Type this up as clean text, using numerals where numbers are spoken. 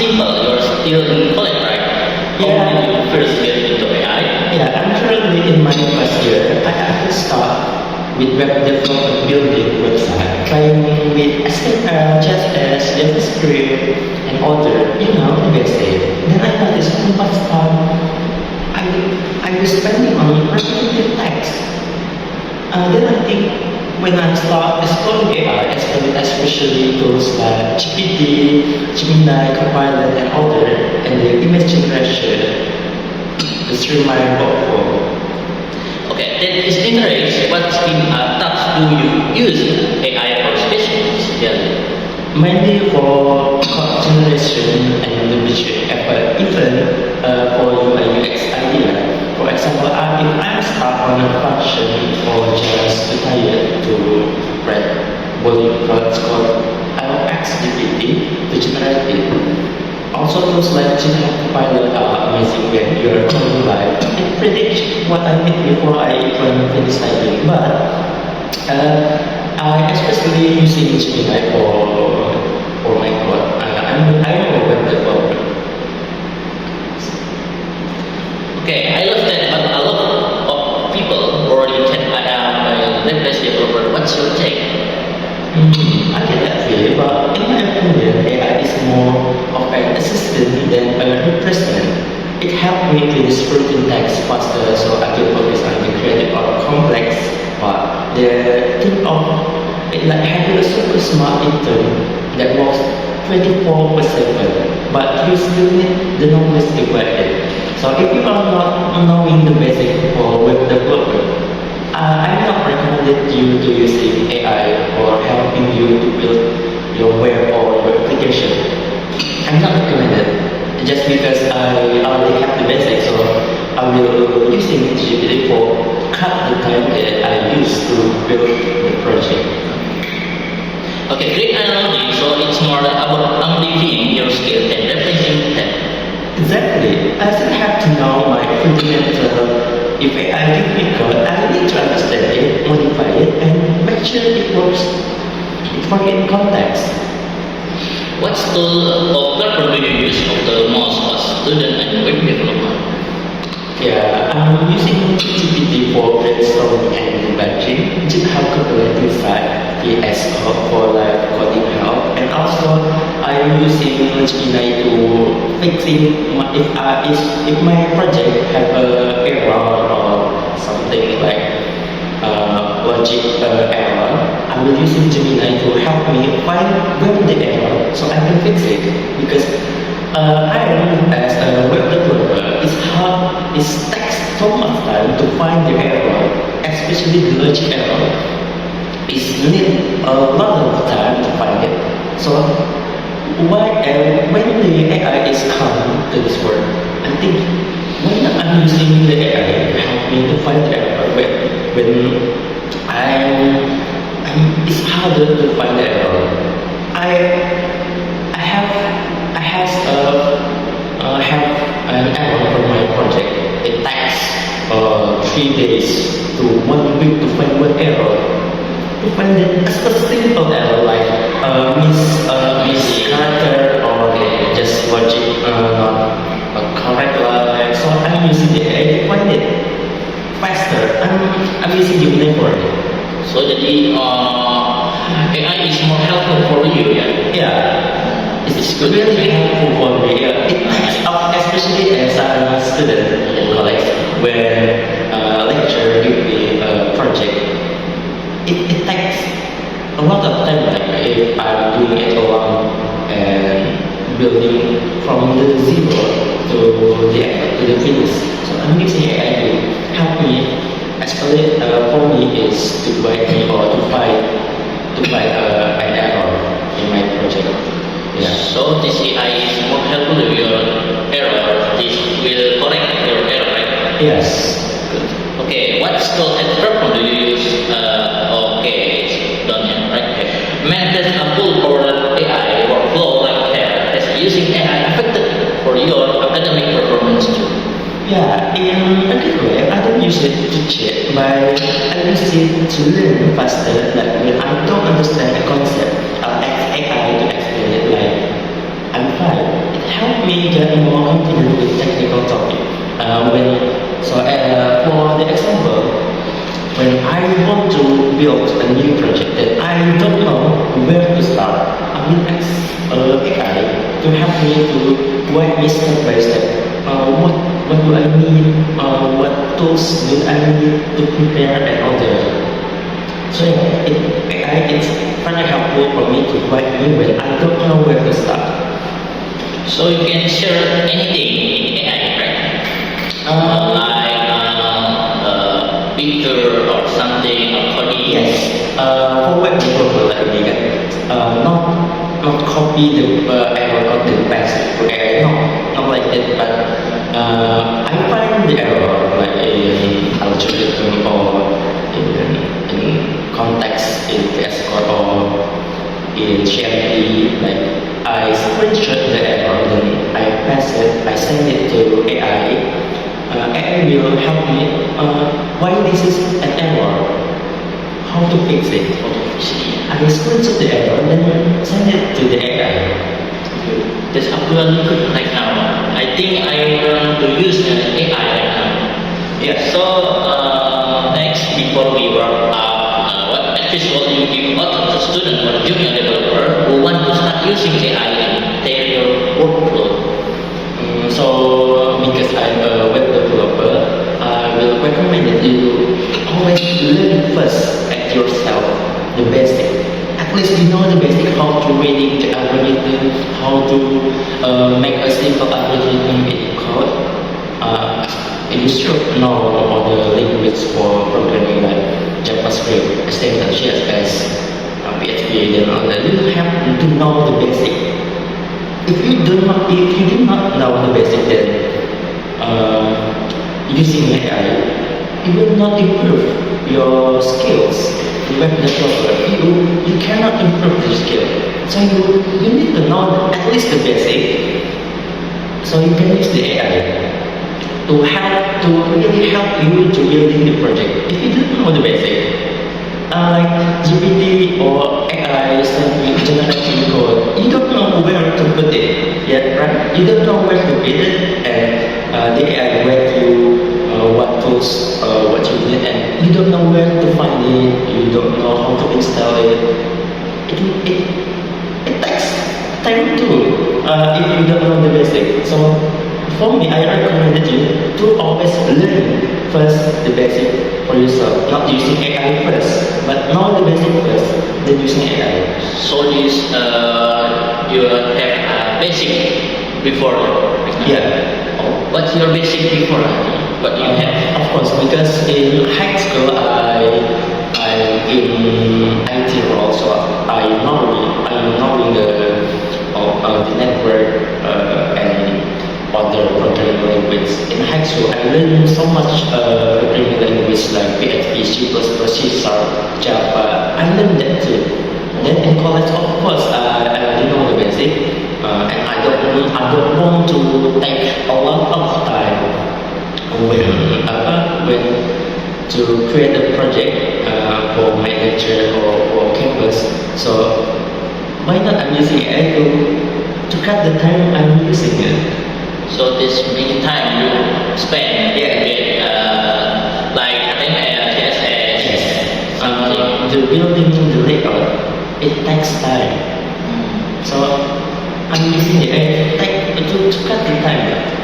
simple. You're still in college, right? How Yeah. did you first get into AI? Yeah, I'm currently in my first year. I have to start with web development, building website, trying with HTML, CSS, JavaScript, and other, basic. Then I noticed how much time I, I was spending on repetitive text. Then I think when I start exploring AI, especially tools like GPT, Gemini, Copilot, and other, and the image generation, the streamline workflow. Okay, that is interesting. What tasks do you use AI for specifically? Mainly for code generation and the visual effort, even for UI UX idea. For example, if I'm stuck on a function or just too tired to write body parts code, I'll ask GPT to generate it. Also, tools like GitHub Copilot are amazing when you're coding live. It predicts what I need before I even finish typing. But I especially using Gemini for my code. I'm a web developer. Okay, I love that, but a lot of people already can web-based developer. What's your take? I get that feel, but in my opinion, AI is more of an assistant than a replacement. It helped me finish routine tasks faster so I can focus on the creative or complex part. The thing of it like having a super smart intern that works 24/7, but you still need the knowledge to work it. So if you are not knowing the basic for web development, I'm not recommended you to using AI for helping you to build your web or your application. I'm not recommended just because I already have the basics, so I will using GPT for cut the time that I use to build the project. Okay, great analogy. So it's more about amplifying your skill than replacing them. Exactly. I still have to know my fundamental. If I give me code, I need to understand it, modify it, and make sure it works in context. What tool or platform do you use for the most as student and web development? Yeah, I'm using GPT for brainstorming and debugging, GitHub Copilot inside VSO for live coding help, and also I'm using Gemini to fixing if my project have a error or something like logic error. I will using Gemini to help me find where the error so I can fix it because I know as a web developer, it takes so much time to find the error, especially the logic error. It needs a lot of time to find it. So when the AI is coming to this world, I think when I'm using the AI to help me to find the error, when it's harder to find the error. I have an error for my project. It takes 3 days to 1 week to find one error. To find a simple error like miss character or just logic not correct line. So I'm using the AI to find it faster. I'm using Gemini for it. So jadi AI is more helpful for you, ya? Yeah, it's really helpful for me. Yeah. It takes up, especially as a student in college, when lecturer give me a project. It takes a lot of time. Like if I'm doing it alone and building from the zero to the finish. So I'm using AI to help me. Actually, for me is to guide me or to find an error in my project. Yeah. So this AI is more helpful to your error. This will correct your error, right? Yes. Good. Okay, what tool and platform do you use? Okay, it's done yet, right? Okay. Maintain a full powered AI workflow like that. Is using AI effective for your academic performance too? Yeah, in a good way, I don't use it to cheat, but I use it to learn faster. Like when I don't understand a concept, I'll ask AI to explain it like I'm fine. It helped me get more confident with technical topic. For the example, when I want to build a new project that I don't know where to start, I will ask AI to help me to guide me step by step. What do I need? What tools do I need to prepare and all that? So AI is very helpful for me to guide me when I don't know where to start. So you can share anything in AI, right? Picture or something or coding. Yes, for web developer like me, not copy the error of the past to AI, not like that, but I find the error like in algorithm or in context in VS Code or in GMP, like I screenshot the error, then I pass it, I send it to AI. AI will help me why this is an error, how to fix it. I screenshot the error, then send it to the AI. That's actually good right now. I think I want to use AI right now. Yeah. So next, before we wrap up, what advice will you give out to student or junior developer who want to start using AI in their workflow? Because I'm a web developer, I will recommend that you always learn first at yourself the basic. At least you know the basic how to reading the algorithm, how to make a simple algorithm in code. You should know all the language for programming like JavaScript, HTML, CSS, PHP, and all that. You have to know the basic. If you do not know the basic, then using AI, you will not improve your skills. Web developer, you cannot improve the skill. So you need to know at least the basic. So you can use the AI to really help you to building the project. If you don't know the basic, like GPT or AI generating code, you don't know where to put it yet, right? You don't know where to put it, and the AI guide you what tools, what you need, and you don't know where to find it. You don't know how to install it. It takes time too if you don't know the basic. So for me, I recommend you to always learn first the basic for yourself, not using AI first, but know the basic first, then using AI. So this you have a basic before. Yeah. Oh, what's your basic before? What you have? Of course, because in high school I'm in IT role, so I'm knowing the network and other programming language. In high school, I learned so much programming language like PHP, C++, C Sharp, Java. I learned that too. Then in college, of course, I didn't know the basic, and I don't want to take a lot of time when to create a project for my lecture or for campus. So why not I'm using AI to cut the time I'm using it. So this many time you spend with like HTML, CSS, something. The building the layout, it takes time. So I'm using the AI to cut the time.